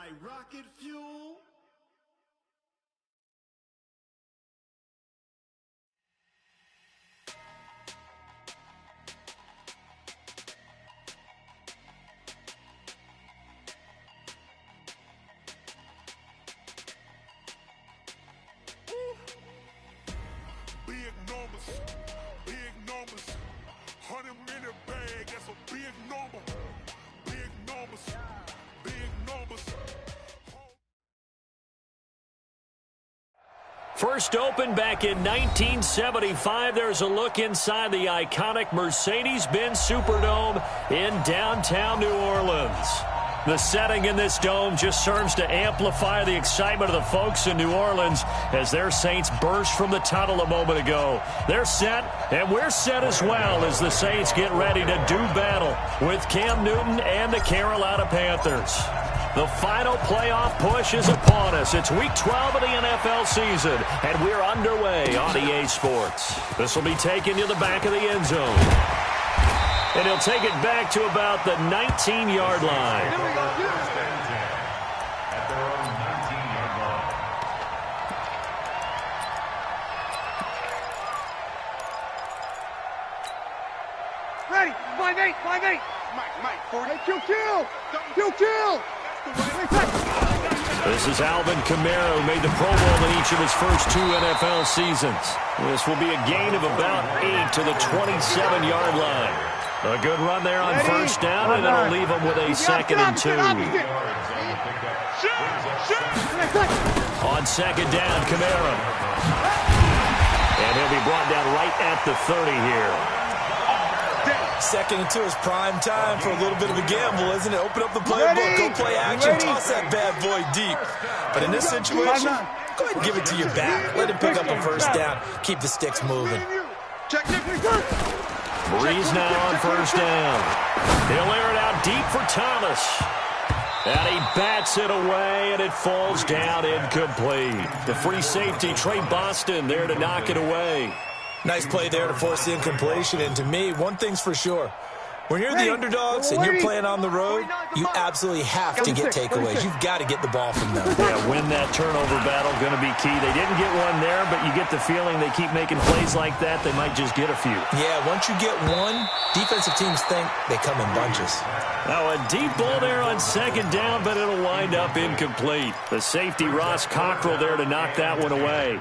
like rocket fuel. Big numbers, 100-minute bag, that's a big number. Big numbers. First opened back in 1975. There's a look inside the iconic Mercedes-Benz Superdome in downtown New Orleans. The setting in this dome just serves to amplify the excitement of the folks in New Orleans as their Saints burst from the tunnel a moment ago. They're set, and we're set as well as the Saints get ready to do battle with Cam Newton and the Carolina Panthers. The final playoff push is upon us. It's Week 12 of the NFL season, and we're underway on EA Sports. This will be taken to the back of the end zone. And he'll take it back to about the 19-yard line. At their own 19-yard line. Ready, 5-8. Mike, 40. Hey, kill. This is Alvin Kamara, who made the Pro Bowl in each of his first 2 NFL seasons. This will be a gain of about 8 to the 27-yard line. A good run there on first down, and it'll leave him with a 2nd and 2. On second down, Kamara. And he'll be brought down right at the 30 here. 2nd and 2 is prime time for a little bit of a gamble, isn't it? Open up the playbook, go play action, toss that bad boy deep. But in this situation, go ahead and give it to your back. Let him pick up a first down. Keep the sticks moving. Breeze now on first down. He'll air it out deep for Thomas. And he bats it away, and it falls down incomplete. The free safety, Trey Boston, there to knock it away. Nice play there to force the incompletion. And to me, one thing's for sure. When you're the underdogs and you're playing on the road, you absolutely have to get takeaways. You've got to get the ball from them. Yeah, win that turnover battle, going to be key. They didn't get one there, but you get the feeling they keep making plays like that, they might just get a few. Yeah, once you get one, defensive teams think they come in bunches. Now a deep ball there on second down, but it'll wind up incomplete. The safety, Ross Cockrell, there to knock that one away.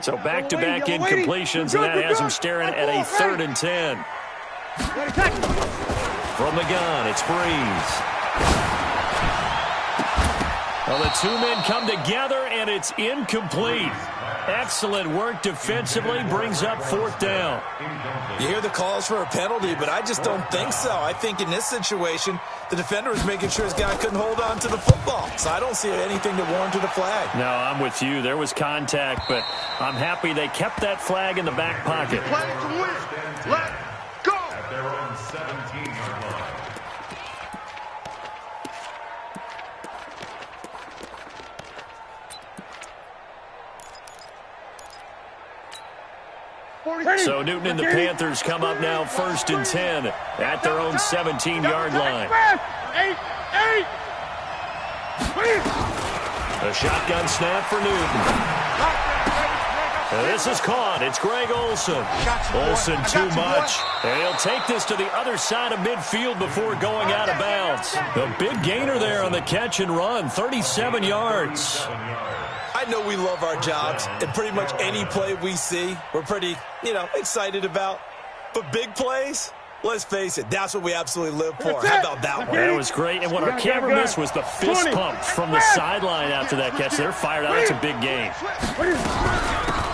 So back-to-back incompletions, and that has him staring at a 3rd and 10. From the gun, it's Breeze. Well, the 2 men come together, and it's incomplete. Excellent work defensively, brings up 4th down. You hear the calls for a penalty, but I just don't think so. I think in this situation, the defender was making sure his guy couldn't hold on to the football. So I don't see anything to warrant a flag. No, I'm with you. There was contact, but I'm happy they kept that flag in the back pocket. Play to win. Let go. At their own 17-yard line. So Newton and the Panthers come up now 1st and 10 at their own 17-yard line. 8. A shotgun snap for Newton. This is caught. It's Greg Olsen. Olsen too much. And he'll take this to the other side of midfield before going out of bounds. The big gainer there on the catch and run, 37 yards. I know we love our jobs, and pretty much any play we see, we're pretty, excited about. But big plays, let's face it, that's what we absolutely live for. How about that one? That was great. And what our camera missed was the fist pumps from the sideline after that catch. They're fired out. It's a big game.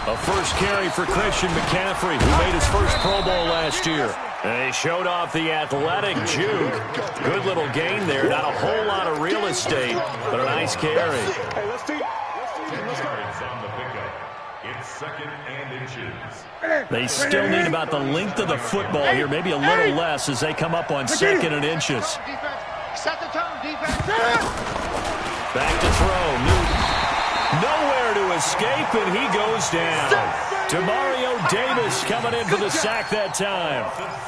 A first carry for Christian McCaffrey, who made his first Pro Bowl last year. And he showed off the athletic juke. Good little gain there. Not a whole lot of real estate, but a nice carry. Yards on the pickup. It's 2nd and inches. They still need about the length of the football here, maybe a little less as they come up on 2nd and inches. Set the tone, defense. Back to throw. Newton. Nowhere to escape, and he goes down. Demario Davis coming in for the sack that time.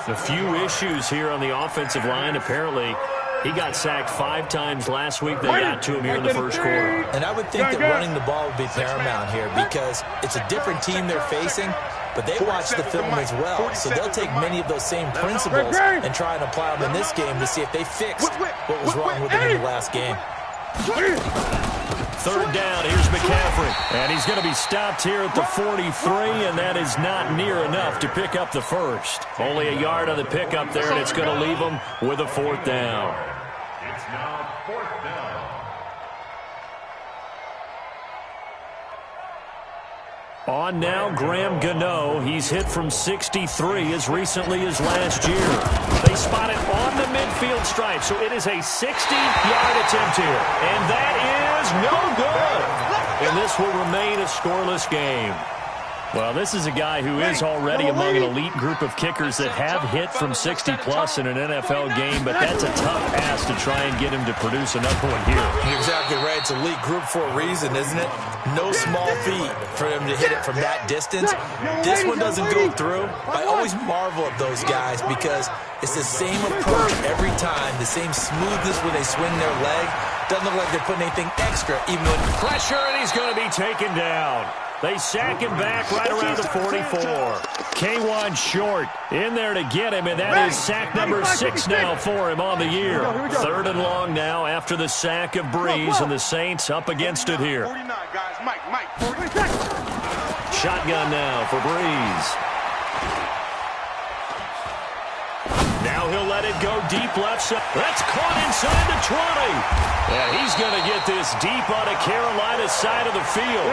A few issues here on the offensive line. Apparently, He got sacked 5 times last week. They got to him here in the first quarter. And I would think that running the ball would be paramount here because it's a different team they're facing, but they watch the film as well. So they'll take many of those same principles and try and apply them in this game to see if they fixed what was wrong with them in the last game. Third down, here's McCaffrey. And he's going to be stopped here at the 43, and that is not near enough to pick up the first. Only a yard on the pickup there, and it's going to leave him with a 4th down. It's now 4th down. On now, Graham Gano. He's hit from 63 as recently as last year. They spot it on the midfield stripe, so it is a 60-yard attempt here. And that is no good. And this will remain a scoreless game. Well, this is a guy who is already among an elite group of kickers that have hit from 60-plus in an NFL game, but that's a tough ask to try and get him to produce another one here. You're exactly right. It's elite group for a reason, isn't it? No small feat for him to hit it from that distance. This one doesn't go through. I always marvel at those guys because it's the same approach every time, the same smoothness when they swing their leg. Doesn't look like they're putting anything extra, even when pressure, and he's going to be taken down. They sack him back right around the 44. K1 short in there to get him, and that is sack number 6 now for him on the year. 3rd and long now after the sack of Breeze, and the Saints up against it here. Shotgun now for Breeze. Now he'll let it go deep left side. That's caught inside the 20. And he's going to get this deep on a Carolina side of the field.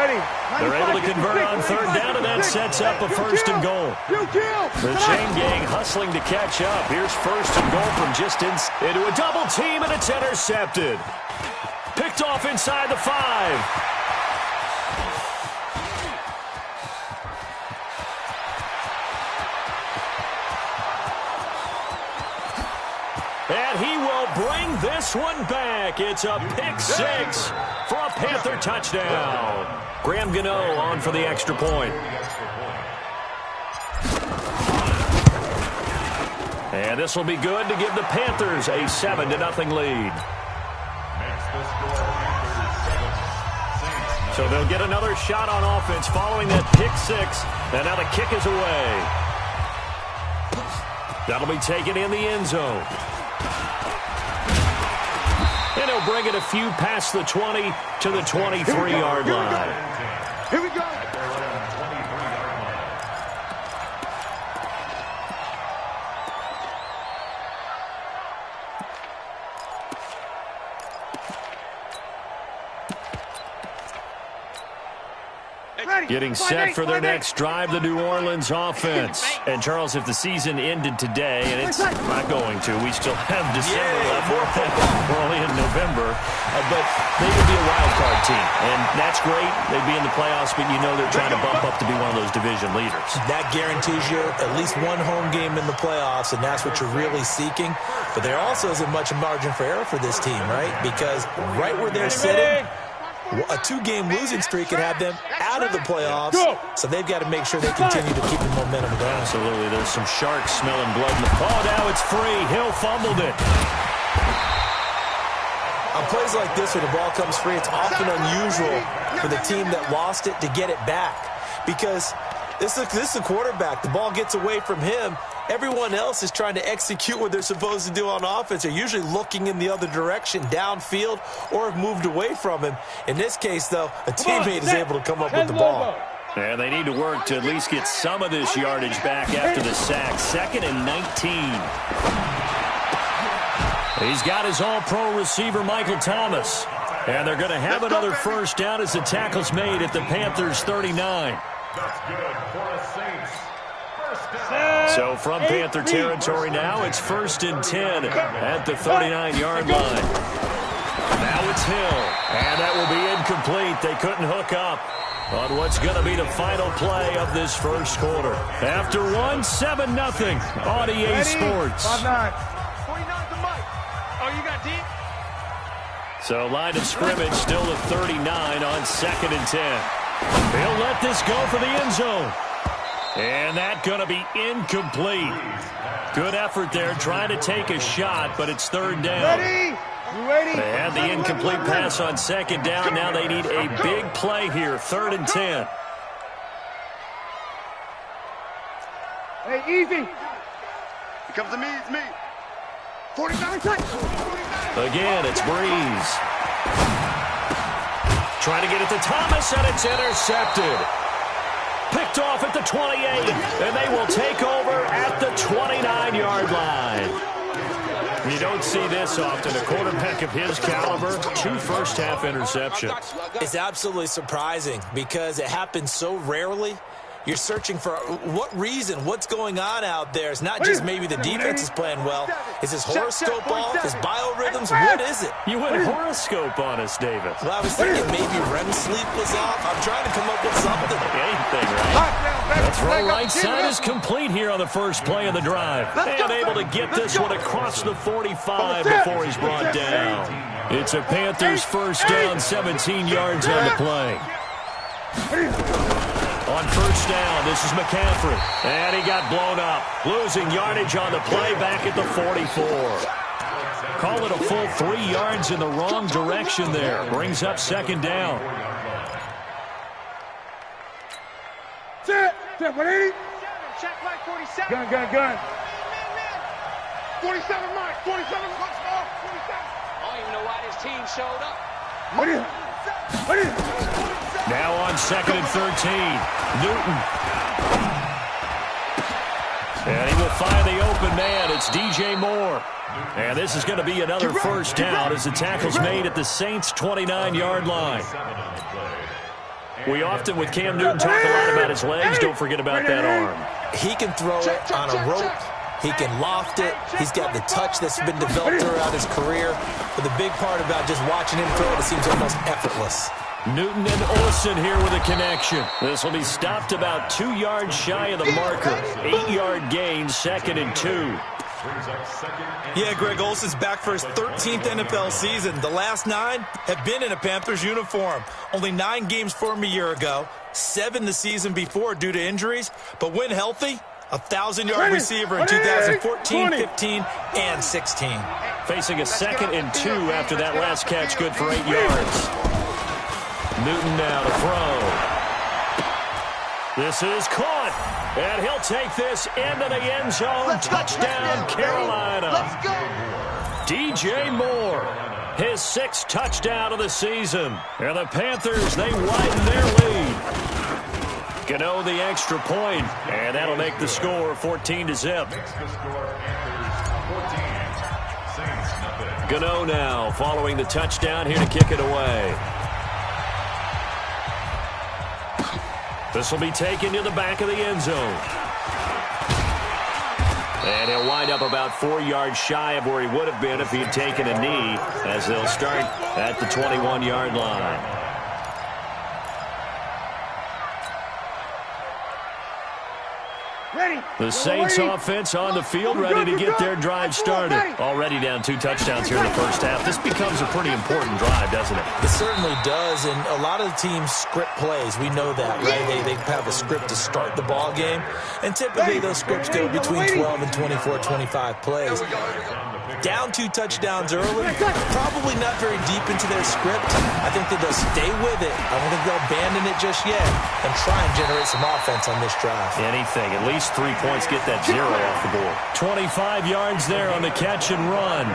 They're able to convert on 3rd down, and that sets up a 1st and goal. The chain gang hustling to catch up. Here's 1st and goal from just into a double team, and it's intercepted. Picked off inside the 5. And he will bring this one back. It's a pick 6 for a Panther touchdown. Graham Gano on for the extra point. And this will be good to give the Panthers a 7-0 lead. So they'll get another shot on offense following that pick 6. And now the kick is away. That'll be taken in the end zone. And he'll bring it a few past the 20 to the 23-yard line. Here we go. Getting set for their next drive, the New Orleans offense. And, Charles, if the season ended today, and it's not going to, we still have December left. We're only in November. But they would be a wild card team. And that's great. They'd be in the playoffs, but you know they're trying to bump up to be one of those division leaders. That guarantees you at least one home game in the playoffs, and that's what you're really seeking. But there also isn't much margin for error for this team, right? Because right where they're sitting, a 2-game losing streak could have them out of the playoffs, so they've got to make sure they continue to keep the momentum going. Absolutely. There's some sharks smelling blood in the ball. Now it's free. Hill fumbled it. On plays like this where the ball comes free, it's often unusual for the team that lost it to get it back because this is the quarterback. The ball gets away from him. Everyone else is trying to execute what they're supposed to do on offense. They're usually looking in the other direction, downfield, or have moved away from him. In this case, though, a teammate is able to come up with the ball. And they need to work to at least get some of this yardage back after the sack. 2nd and 19. He's got his all-pro receiver, Michael Thomas. And they're going to have another 1st down as the tackle's made at the Panthers' 39. That's good for the Saints. So from Panther territory now, it's 1st and 10 at the 39-yard line. Now it's Hill, and that will be incomplete. They couldn't hook up on what's going to be the final play of this first quarter. After one, 7-0 on EA Sports. 5-9. 49's the mic. Oh, you got deep? So line of scrimmage still at 39 on 2nd and 10. He'll let this go for the end zone. And that's going to be incomplete. Good effort there, trying to take a shot, but it's third down. They had the incomplete pass on second down. Now they need a big play here, 3rd and 10. Hey, easy. Here comes to me, it's me. 49 seconds. Again, it's Breeze. Trying to get it to Thomas, and it's intercepted. Picked off at the 28, and they will take over at the 29-yard line. You don't see this often. A quarterback of his caliber, 2 first-half interceptions. It's absolutely surprising because it happens so rarely. You're searching for what reason, what's going on out there. It's not just maybe the defense is playing well. Is his horoscope off? His biorhythms? What is it? You went horoscope on us, Davis. Well, I was thinking maybe REM sleep was off. I'm trying to come up with something. Anything, right? The throw right side is complete here on the first play of the drive. And able to get this one across the 45 before he's brought down. It's a Panthers first down, 17 yards on the play. On first down, this is McCaffrey. And he got blown up. Losing yardage on the play back at the 44. Call it a full 3 yards in the wrong direction there. Brings up second down. Set, 180. Check like 47. Gun. 47 mark, 47. Let's go. 47. I don't even know why this team showed up. What is it? Now on 2nd and 13. Newton. And he will find the open man. It's DJ Moore. And this is going to be another first down as the tackle's made at the Saints' 29-yard line. We often, with Cam Newton, talk a lot about his legs. Don't forget about that arm. He can throw it on a rope. He can loft it. He's got the touch that's been developed throughout his career. But the big part about just watching him throw it seems almost effortless. Newton and Olsen here with a connection. This will be stopped about 2 yards shy of the marker. 8-yard gain, 2nd and 2. Yeah, Greg Olsen's back for his 13th NFL season. The last 9 have been in a Panthers uniform. Only 9 games for him a year ago, 7 the season before due to injuries. But when healthy, a 1,000-yard receiver in 2014, 15, and 16. Facing a 2nd and 2 after that last catch, good for 8 yards. Newton now to throw. This is caught, and he'll take this into the end zone. Touchdown, Carolina. Let's go. DJ Moore, his 6th touchdown of the season. And the Panthers, they widen their lead. Gano the extra point, and that'll make the score 14-0. Gano now following the touchdown here to kick it away. This will be taken to the back of the end zone. And he'll wind up about 4 yards shy of where he would have been if he had taken a knee, as they'll start at the 21-yard line. The Saints offense on the field, ready to get their drive started. Already down 2 touchdowns here in the first half. This becomes a pretty important drive, doesn't it? It certainly does, and a lot of the teams script plays. We know that, right? They have a script to start the ball game, and typically those scripts go between 12 and 24, 25 plays. Down 2 touchdowns early, probably not very deep into their script. I think that they'll stay with it. I don't think they'll abandon it just yet and try and generate some offense on this drive. Anything, at least 3 points, get that 0 off the board. 25 yards there on the catch and run.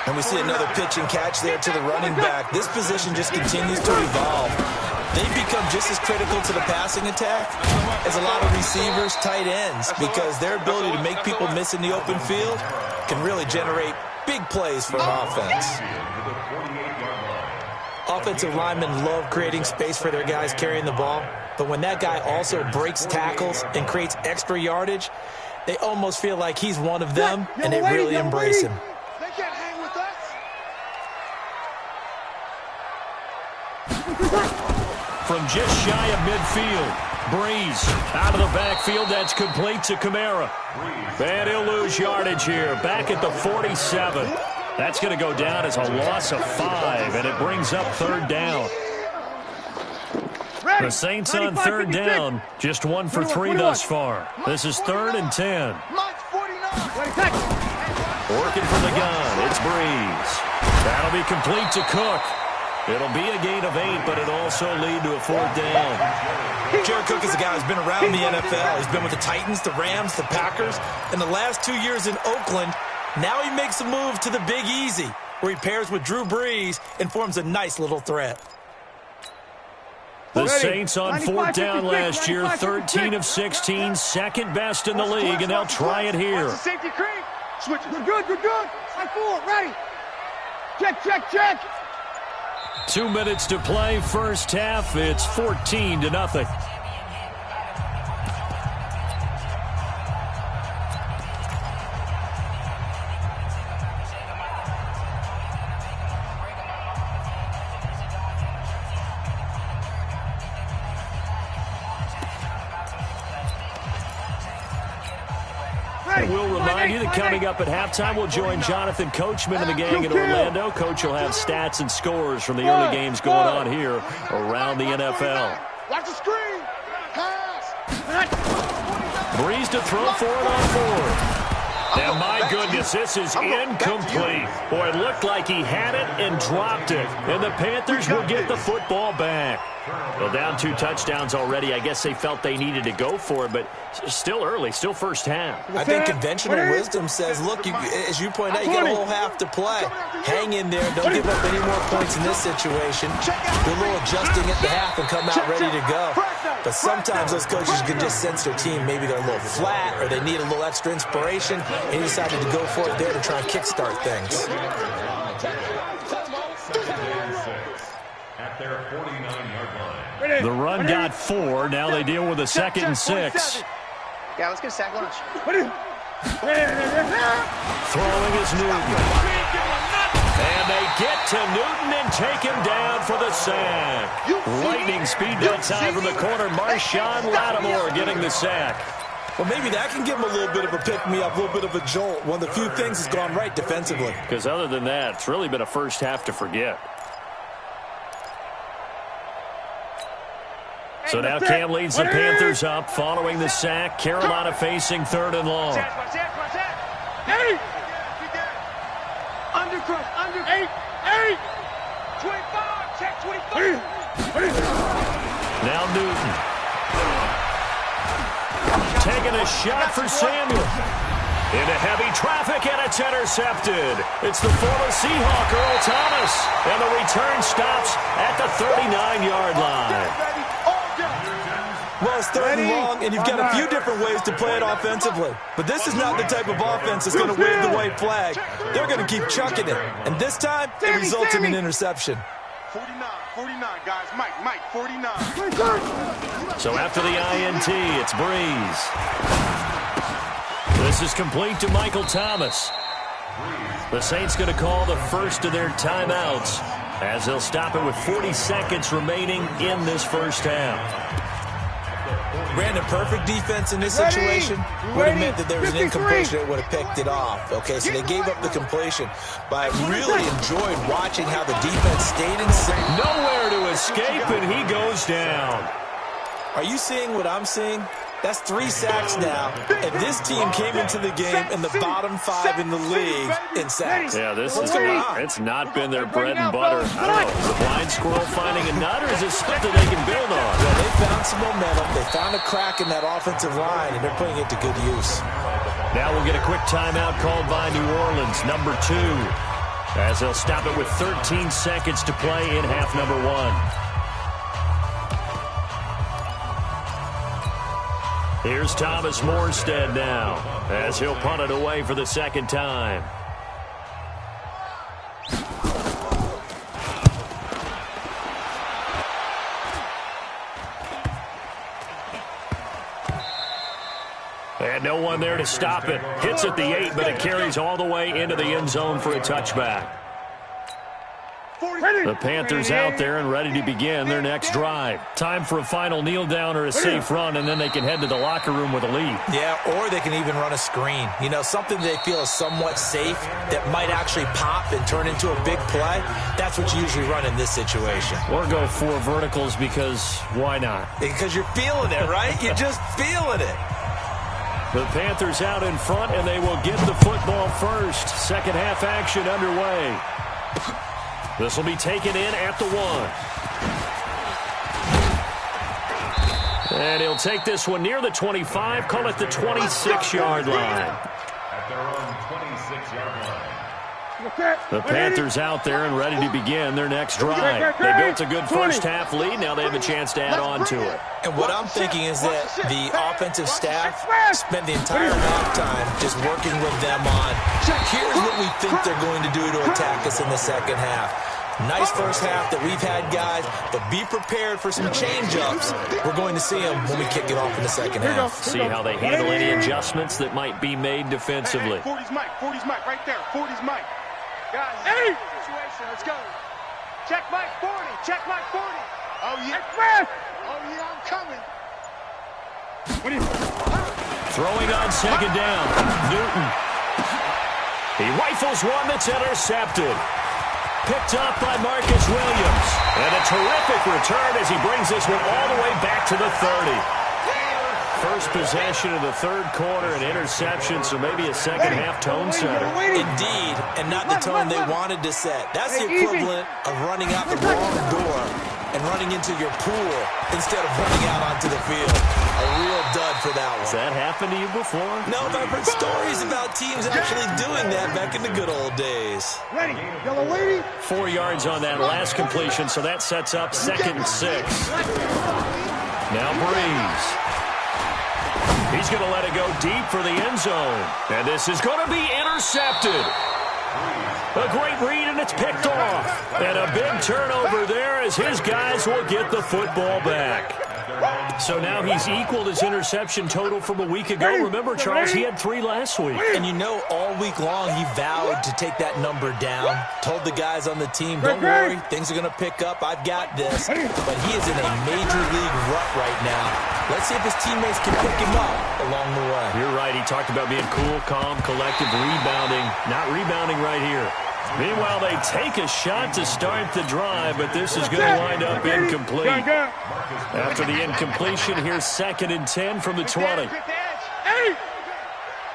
And we see another pitch and catch there to the running back. This position just continues to evolve. They've become just as critical to the passing attack as a lot of receivers, tight ends, because their ability to make people miss in the open field can really generate big plays for an offense. Offensive linemen love creating space for their guys carrying the ball, but when that guy also breaks tackles and creates extra yardage, they almost feel like he's one of them, and they really embrace him. They can't hang with us. From just shy of midfield, Breeze out of the backfield. That's complete to Kamara. And he'll lose yardage here, back at the 47. That's going to go down as a loss of 5, and it brings up 3rd down. The Saints on third down, just 1 for 3 thus far. This is 3rd and 10. Working from the gun, it's Breeze. That'll be complete to Cook. It'll be a gain of 8, but it'll also lead to a 4th down. Jared Cook is a guy who's been around the NFL. He's been with the Titans, the Rams, the Packers. In the last 2 years in Oakland, now he makes a move to the Big Easy, where he pairs with Drew Brees and forms a nice little threat. The Saints on 4th down last year, 13 of 16, second best in the league, and they'll try it here. Safety creep. Switch. Good. High forward. Ready. Check. 2 minutes to play, first half. It's 14-0. We'll remind you that coming up at halftime, we'll join Jonathan Coachman and the gang in Orlando. Coach will have stats and scores from the early games going on here around the NFL. Watch the screen. Pass. Breeze to throw for it on 4th. And my goodness, this is incomplete. Boy, it looked like he had it and dropped it. And the Panthers will get the football back. Well, down 2 touchdowns already. I guess they felt they needed to go for it, but still early, still first half. I think conventional wisdom says, look, as you point out, you got a whole half to play. Hang in there. Don't give up any more points in this situation. Do a little adjusting at the half and come out ready to go. But sometimes those coaches can just sense their team. Maybe they're a little flat or they need a little extra inspiration, and he decided to go for it there to try and kickstart things. At their 49-yard line. The run got 4. Now they deal with a 2nd and 6. Yeah, let's get a sack lunch. Throwing is Newton. And they get to Newton and take him down for the sack. Lightning speed that time from the corner. Marshawn Lattimore getting the sack. Well, maybe that can give him a little bit of a pick-me-up, a little bit of a jolt. One of the few things has gone right defensively. Because other than that, it's really been a first half to forget. So now Cam leads the Panthers up following the sack. Carolina facing 3rd and long. Under 8. 25. Check 25. Now Newton. Taking a shot for Samuel. Into heavy traffic, and it's intercepted. It's the former Seahawk, Earl Thomas. And the return stops at the 39-yard line. Well, it's 3rd and long, and you've got a few different ways to play it offensively. But this is not the type of offense that's going to wave the white flag. They're going to keep chucking it. And this time, it results in an interception. 49, guys. Mike, 49. So after the INT, it's Breeze. This is complete to Michael Thomas. The Saints going to call the first of their timeouts as they'll stop it with 40 seconds remaining in this first half. Brandon, perfect defense in this situation would have meant that there was an incompletion that would have picked it off. Okay, so they gave up the completion. But I really enjoyed watching how the defense stayed in sync. Nowhere to escape, and he goes down. Are you seeing what I'm seeing? That's 3 sacks now, and this team came into the game in the bottom 5 in the league in sacks. Yeah, this What's is going on? It's not been their bread and butter. I don't know. Is the blind squirrel finding a nut, or is this something they can build on? Well, they found some momentum. They found a crack in that offensive line, and they're putting it to good use. Now we'll get a quick timeout called by New Orleans, number 2, as they'll stop it with 13 seconds to play in half number 1. Here's Thomas Morstead now, as he'll punt it away for the 2nd time. And no one there to stop it. Hits at the 8, but it carries all the way into the end zone for a touchback. The Panthers out there and ready to begin their next drive. Time for a final kneel down or a safe run, and then they can head to the locker room with a lead. Yeah, or they can even run a screen. You know, something they feel is somewhat safe that might actually pop and turn into a big play. That's what you usually run in this situation. Or go 4 verticals because why not? Because you're feeling it, right? You're just feeling it. The Panthers out in front, and they will get the football first. Second half action underway. This will be taken in at the 1. And he'll take this one near the 25, call it the 26-yard line. At their own 26-yard line. The Panthers out there and ready to begin their next drive. They built a good first-half lead. Now they have a chance to add on to it. And what I'm thinking is that the offensive staff spent the entire halftime just working with them on, here's what we think they're going to do to attack us in the second half. Nice first half that we've had, guys, but be prepared for some change-ups. We're going to see them when we kick it off in the second half. See how they handle any adjustments that might be made defensively. 40's Mike, 40's Mike, right there, 40's Mike. Guys, situation, let's go. Check Mike 40, check Mike 40. Oh, yeah. Oh, yeah, I'm coming. Throwing on second down, Newton. He rifles one that's intercepted. Picked up by Marcus Williams. And a terrific return as he brings this one all the way back to the 30. First possession of the third quarter, an interception, so maybe a second-half tone setter. Indeed, and not the tone they wanted to set. That's the equivalent of running out the wrong door and running into your pool instead of running out onto the field. A real dud for that one. Has that happened to you before? No, but I've heard stories about teams actually doing that back in the good old days. Ready, yellow lady. 4 yards on that last completion, so that sets up 2nd and 6. Now Breeze. He's going to let it go deep for the end zone. And this is going to be intercepted. A great read, and it's picked off. And a big turnover there as his guys will get the football back. So now he's equaled his interception total from a week ago. Remember, Charles, he had 3 last week. And you know, all week long he vowed to take that number down. Told the guys on the team, don't worry, things are going to pick up. I've got this. But he is in a major league rut right now. Let's see if his teammates can pick him up along the way. You're right. He talked about being cool, calm, collective, rebounding. Not rebounding right here. Meanwhile, they take a shot to start the drive, but this is going to wind up incomplete. After the incompletion, here's 2nd and 10 from the 20.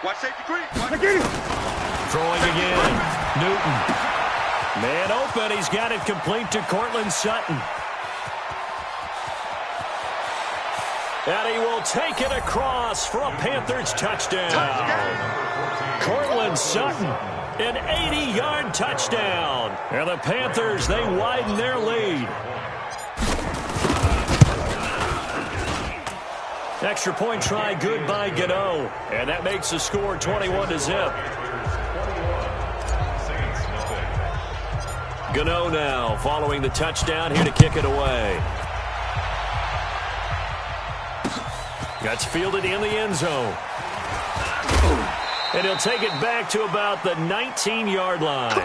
Watch safety creep. Throwing again. Newton. Man open. He's got it complete to Cortland Sutton. And he will take it across for a Panthers touchdown. Cortland Sutton, an 80-yard touchdown. And the Panthers, they widen their lead. Extra point try good by Gano. And that makes the score 21-0. Gano now following the touchdown here to kick it away. That's fielded in the end zone. And he'll take it back to about the 19-yard line.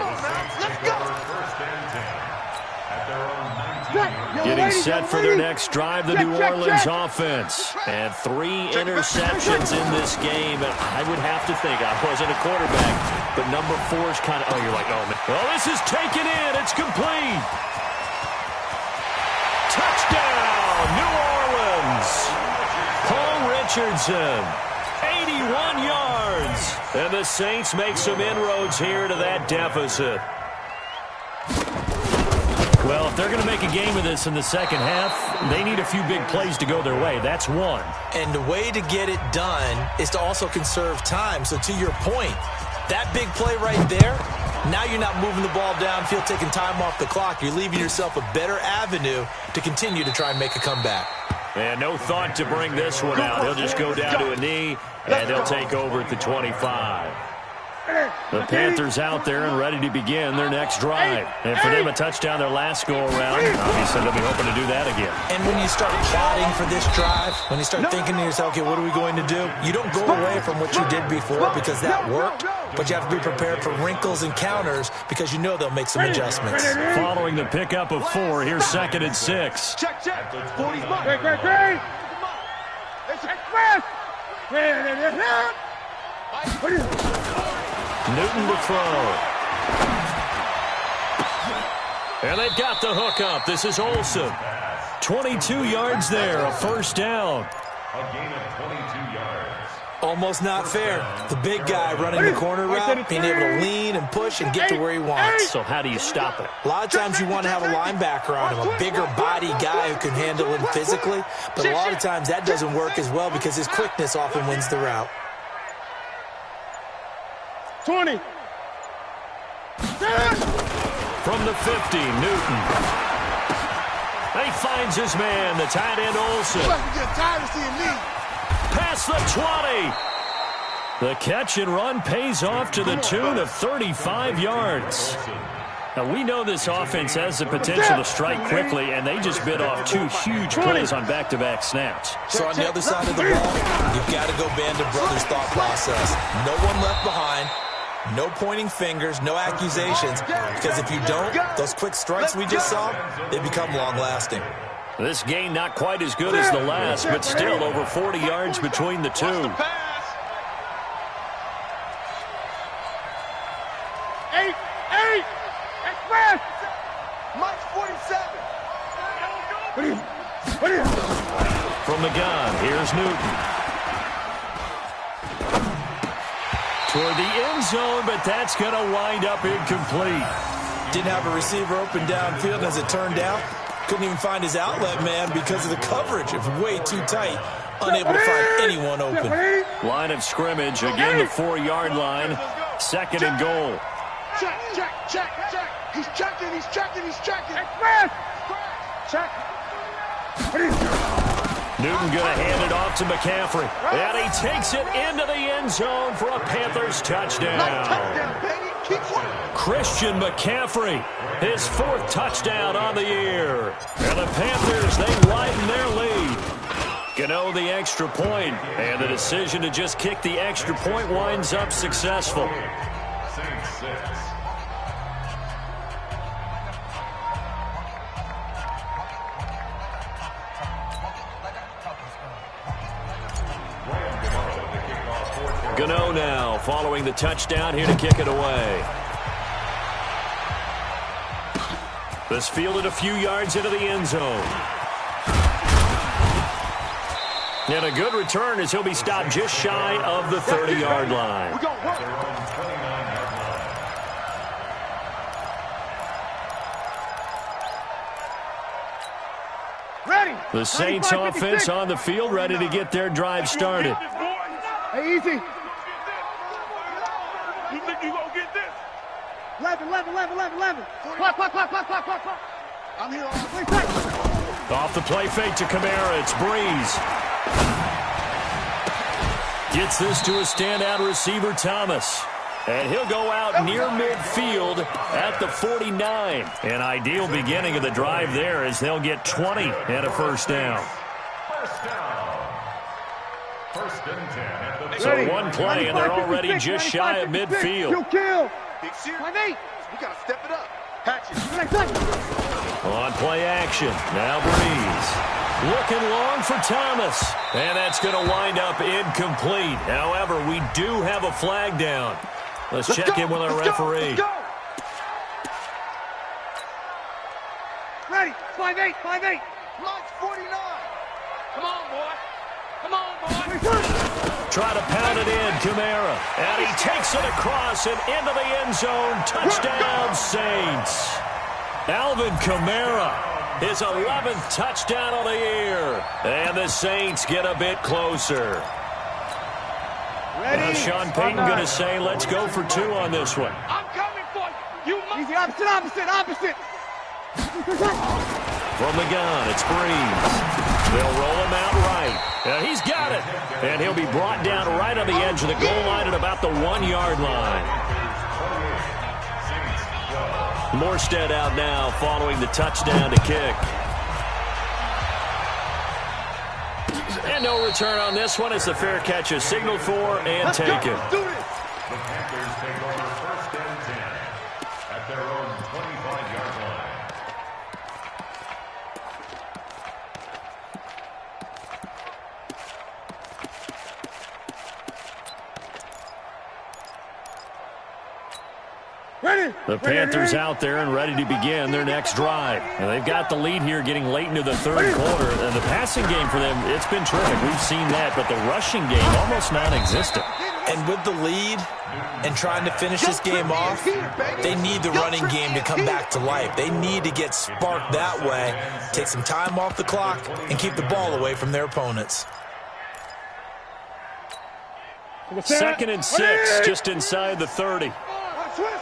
Getting set for their next drive, the New Orleans offense. And 3 interceptions in this game. And I would have to think, I wasn't a quarterback, but number 4 is kind of, oh, you're like, oh, man. Oh, this is taken in. It's complete. Touchdown, New Orleans. Paul Richardson, 81 yards. And the Saints make some inroads here to that deficit. Well, if they're going to make a game of this in the second half, they need a few big plays to go their way. That's one. And the way to get it done is to also conserve time. So to your point, that big play right there, now you're not moving the ball downfield, taking time off the clock. You're leaving yourself a better avenue to continue to try and make a comeback. And no thought to bring this one out. He'll just go down to a knee, and they'll take over at the 25. The Panthers out there and ready to begin their next drive. And for them, a touchdown their last go-around. Obviously, they'll be hoping to do that again. And when you start plotting for this drive, when you start thinking to yourself, okay, what are we going to do? You don't go away from what you did before because that worked, but you have to be prepared for wrinkles and counters because you know they'll make some adjustments. Following the pickup of 4, here's 2nd and 6. Check. 40's mark. Great. Express. Newton to throw. And they've got the hook up. This is Olsen. 22 yards there, a first down. A gain of 22 yards. Almost not fair. The big guy running the corner route, being able to lean and push and get to where he wants. So how do you stop it? A lot of times you want to have a linebacker on him, a bigger body guy who can handle him physically, but a lot of times that doesn't work as well because his quickness often wins the route. 20. From the 50, Newton. He finds his man, the tight end Olsen. Past the 20. The catch and run pays off to the tune of 35 yards. Now, we know this offense has the potential to strike quickly, and they just bit off 2 huge plays on back-to-back snaps. So on the other side of the ball, you've got to go band of brothers thought process. No one left behind. No pointing fingers, no accusations, because if you don't, those quick strikes we just saw, they become long-lasting. This gain not quite as good as the last, but still over 40 yards between the two. 8. Express. Mike's 47. From the gun, here's Newton. Toward the end zone, but that's going to wind up incomplete. Didn't have a receiver open downfield, and as it turned out, couldn't even find his outlet man because of the coverage. It was way too tight, unable to find anyone open. Line of scrimmage, again the 4-yard line. 2nd and goal. Check. He's checking. Express. Check. Newton going to hand it off to McCaffrey. And he takes it into the end zone for a Panthers touchdown. Christian McCaffrey, his 4th touchdown on the year. And the Panthers, they widen their lead. Gano the extra point, and the decision to just kick the extra point winds up successful. Saints 6. Gano now following the touchdown here to kick it away. This fielded a few yards into the end zone. And a good return as he'll be stopped just shy of the 30-yard line. Ready. The Saints offense on the field ready to get their drive started. Hey, easy. You think you gonna get this? 11. Clock. I'm here all the way. Off the play fake to Kamara, it's Breeze. Gets this to a standout receiver, Thomas. And he'll go out near midfield at the 49. An ideal beginning of the drive there as they'll get 20 and a first down. First and 10 at the So one play, and they're already just shy of midfield. Kill. We gotta step it up. On play action, now Breeze. Looking long for Thomas. And that's going to wind up incomplete. However, we do have a flag down. Let's check in with our referee. Ready. 5-8. Mike's 49. Come on, boy. Try to pound it in, Kamara. And he takes it across and into the end zone. Touchdown, Saints. Alvin Kamara, his 11th touchdown of the year. And the Saints get a bit closer. Ready. Sean Payton going to say, let's go for 2 on this one. I'm coming for you. You must. Easy, opposite. From the gun, it's Breeze. They'll roll him out right. He's got it. And he'll be brought down right on the edge of the goal line at about the 1-yard line. Morstead out now following the touchdown to kick. And no return on this one as the fair catch is signaled for and taken. The Panthers take over 1st and 10 at their own 25-yard line. The Panthers out there and ready to begin their next drive. And they've got the lead here getting late into the third quarter. And the passing game for them, it's been terrific. We've seen that, but the rushing game almost non-existent. And with the lead and trying to finish this game off, they need the running game to come back to life. They need to get sparked that way, take some time off the clock, and keep the ball away from their opponents. 2nd and 6, just inside the 30. Switch.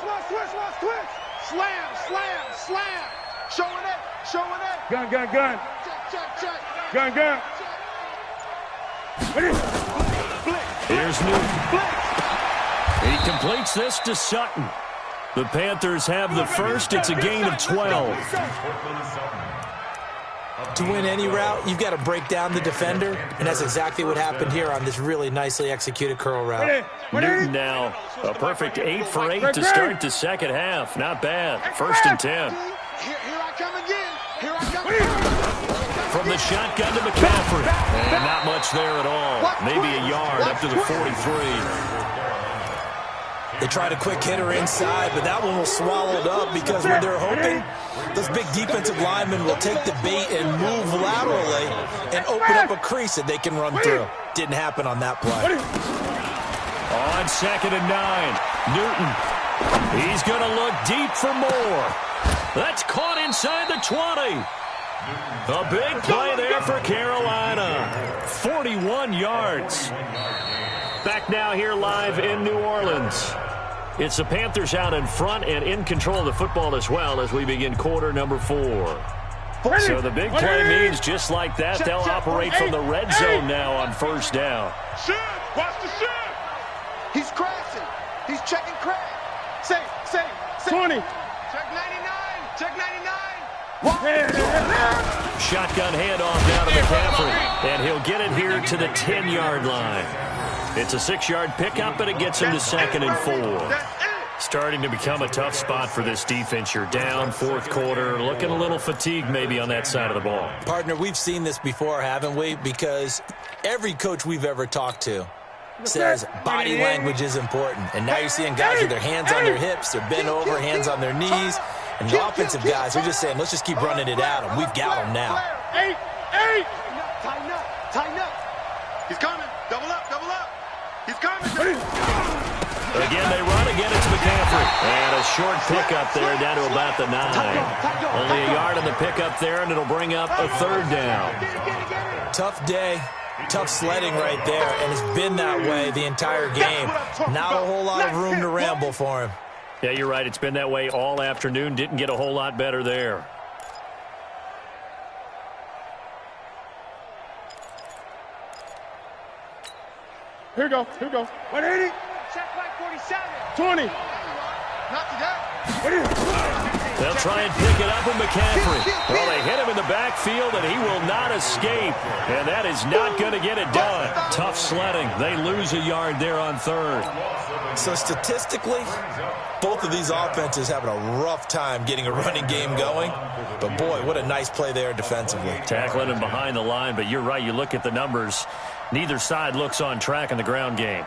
Slam. Showing it. Gun. Check. Gun. Here's Newton. He completes this to Sutton. The Panthers have the first. It's a gain of 12. To win any route, you've got to break down the defender, and that's exactly what happened here on this really nicely executed curl route. Newton now a perfect 8 for 8 to start the second half. Not bad. 1st and 10. Here I come again. From the shotgun to McCaffrey. And not much there at all. Maybe a yard up to the 43. They tried a quick hitter inside, but that one was swallowed up because when they're hoping, those big defensive linemen will take the bait and move laterally and open up a crease that they can run through. Didn't happen on that play. On 2nd and 9, Newton. He's going to look deep for more. That's caught inside the 20. A big play there for Carolina. 41 yards. Back now here live in New Orleans. It's the Panthers out in front and in control of the football as well as we begin quarter number 4. So the big play means just like that, they'll operate from the red zone now on 1st down. Shit! Watch the shit! He's crashing. He's checking crash. Say. 20. Check 99. Check 99. Shotgun handoff down to McCaffrey. And he'll get it here to the 10-yard line. It's a 6-yard pickup, and it gets him to 2nd and 4. Starting to become a tough spot for this defense. You're down 4th quarter, looking a little fatigued maybe on that side of the ball. Partner, we've seen this before, haven't we? Because every coach we've ever talked to says body language is important. And now you're seeing guys with their hands on their hips, they're bent over, hands on their knees. And the offensive guys are just saying, let's just keep running it at them. We've got them now. 8. Tighten up. He's coming. Double up. He's coming. Again, they run. Again, it's McCaffrey. And a short pickup there down to about the 9. Only a yard on the pickup there, and it'll bring up a 3rd down. Tough day, tough sledding right there, and it's been that way the entire game. Not a whole lot of room to ramble for him. Yeah, you're right. It's been that way all afternoon. Didn't get a whole lot better there. Here we go. 180. Check like 47. 20. Not today. They'll try and pick it up with McCaffrey. Well, they hit him in the backfield, and he will not escape. And that is not going to get it done. Tough sledding. They lose a yard there on 3rd. So statistically, both of these offenses having a rough time getting a running game going. But, boy, what a nice play there defensively. Tackling him behind the line, but you're right. You look at the numbers. Neither side looks on track in the ground game.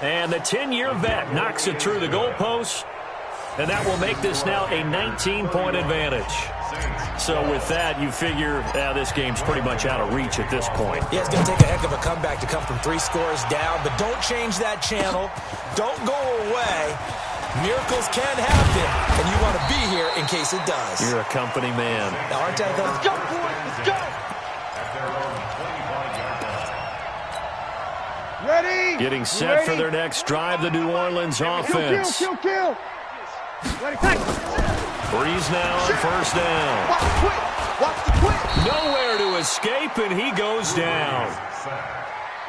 And the 10-year vet knocks it through the goalpost. And that will make this now a 19-point advantage. So with that, you figure this game's pretty much out of reach at this point. Yeah, it's going to take a heck of a comeback to come from 3 scores down. But don't change that channel. Don't go away. Miracles can happen, and you want to be here in case it does. You're a company man. Now, aren't I, though? Let's go, boys. Let's go. Ready. Getting set for their next drive, the New Orleans offense. Kill. Ready, cut. Breeze now on first down. Watch the quit. Nowhere to escape, and he goes down.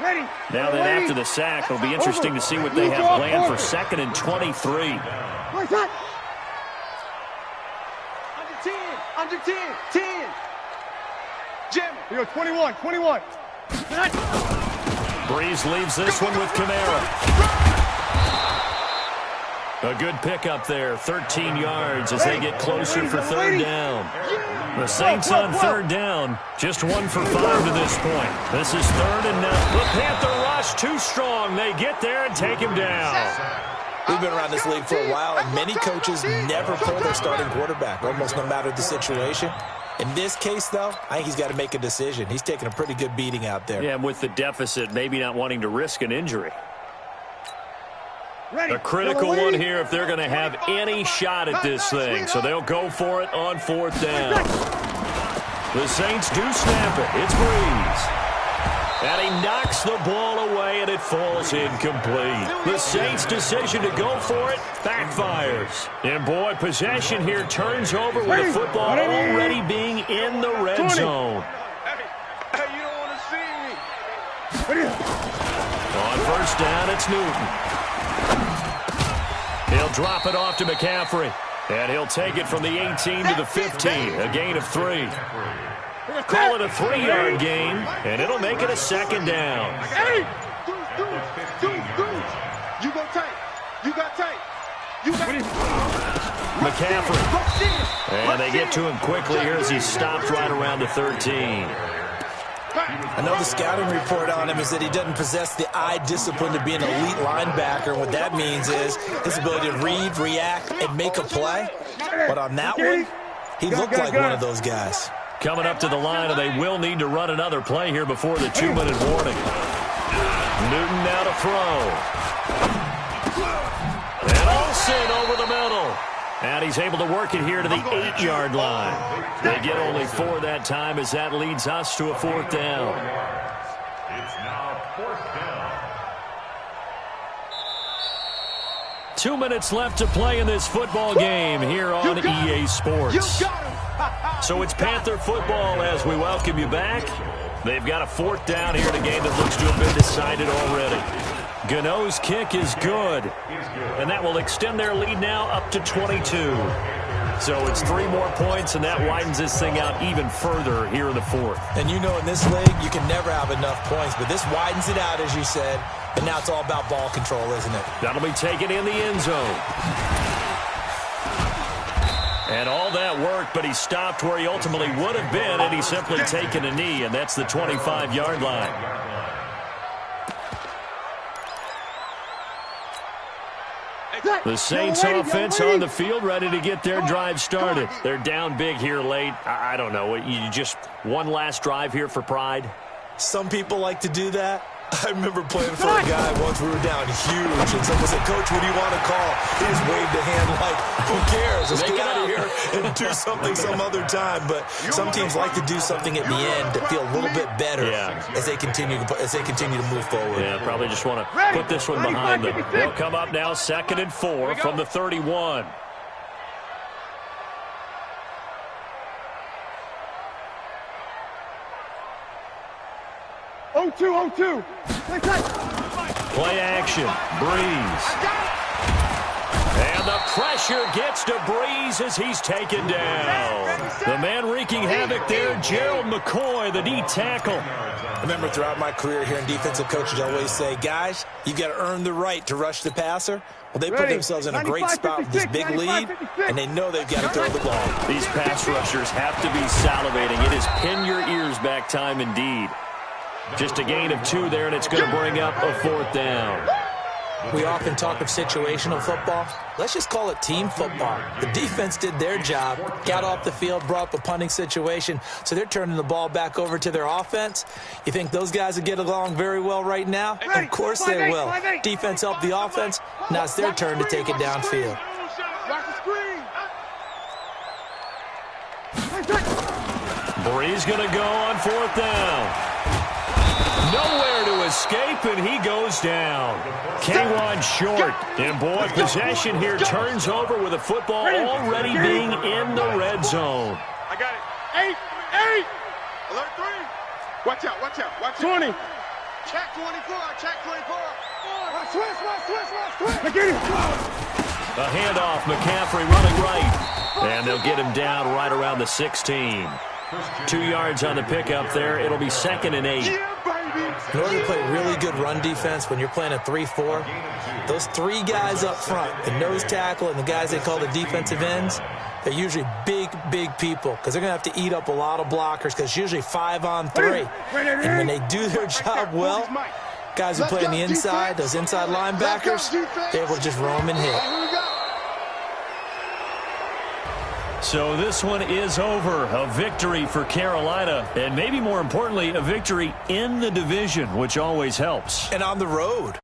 Ready. Now then, after the sack, it'll be interesting to see what they have planned for 2nd and 23. What's that? Under 10. 10. Jim. Here we go, 21. Breeze leaves this one with Kamara. A good pickup there, 13 yards as they get closer for 3rd down. The Saints on 3rd down, just 1 for 5 to this point. This is 3rd and 9. The Panther rush too strong. They get there and take him down. We've been around this league for a while, and many coaches never pull their starting quarterback, almost no matter the situation. In this case, though, I think he's got to make a decision. He's taking a pretty good beating out there. Yeah, and with the deficit, maybe not wanting to risk an injury. A critical one here if they're going to have any shot at this thing. So they'll go for it on 4th down. The Saints do snap it. It's Breeze. And he knocks the ball away, and it falls incomplete. The Saints' decision to go for it backfires. And, boy, possession here turns over with the football already being in the red zone. Hey, you don't want to see me. On 1st down, it's Newton. He'll drop it off to McCaffrey. And he'll take it from the 18 to the 15, a gain of 3. Call it a 3-yard gain, and it'll make it a 2nd down. Hey! You go tight. You got tight. You got McCaffrey. And they get to him quickly here as he stopped right around the 13. I know the scouting report on him is that he doesn't possess the eye discipline to be an elite linebacker. And what that means is his ability to read, react, and make a play. But on that one, he looked like one of those guys. Coming up to the line, and they will need to run another play here before the 2-minute warning. Newton now to throw. And Olsen over the middle. And he's able to work it here to the 8-yard line. They get only 4 that time as that leads us to a 4th down. It's now 4th down. 2 minutes left to play in this football game here on EA Sports. So it's Panther football as we welcome you back. They've got a 4th down here in a game that looks to have been decided already. Gano's kick is good, and that will extend their lead now up to 22. So it's 3 more points, and that widens this thing out even further here in the 4th. And you know in this league, you can never have enough points, but this widens it out, as you said, and now it's all about ball control, isn't it? That'll be taken in the end zone. And all that worked, but he stopped where he ultimately would have been, and he's simply taken a knee, and that's the 25-yard line. The Saints offense on the field, ready to get their drive started. They're down big here late. I don't know. You just one last drive here for pride? Some people like to do that. I remember playing for a guy once. We were down huge, and someone said, "Coach, what do you want to call?" He just waved a hand like, "Who cares? Let's get out of here and do something some other time." But some teams like to do something at the end to feel a little bit better as they continue to move forward. Yeah, probably just want to put this one behind them. They'll come up now 2nd and 4 from the 31. Oh, 2. Play action. Breeze. And the pressure gets to Breeze as he's taken down. The man wreaking havoc there, Gerald McCoy, the D tackle. I remember throughout my career here in defensive coaches, I always say, guys, you've got to earn the right to rush the passer. Well, they put themselves in a great spot with this big lead, and they know they've got to throw the ball. These pass rushers have to be salivating. It is pin your ears back time indeed. Just a gain of 2 there, and it's going to bring up a 4th down. We often talk of situational football. Let's just call it team football. The defense did their job, got off the field, brought up a punting situation, so they're turning the ball back over to their offense. You think those guys will get along very well right now? Of course they will. Defense helped the offense. Now it's their turn to take it downfield. Watch the screen. Breeze going to go on 4th down. Nowhere to escape, and he goes down. K1 short. And, boy, possession here turns over with the football already being in the red zone. I got it. 8. Alert 3. Watch out, watch out, watch out. 20. Check 24, check 24. Switch. I get it. A handoff, McCaffrey running right. And they'll get him down right around the 16. 2 yards on the pickup there. It'll be 2nd and 8. In order to play really good run defense when you're playing a 3-4, those 3 guys up front, the nose tackle and the guys they call the defensive ends, they're usually big people because they're going to have to eat up a lot of blockers because it's usually 5 on 3. And when they do their job well, guys who play on the inside, those inside linebackers, they're able to just roam and hit. So this one is over. A victory for Carolina, and maybe more importantly, a victory in the division, which always helps. And on the road.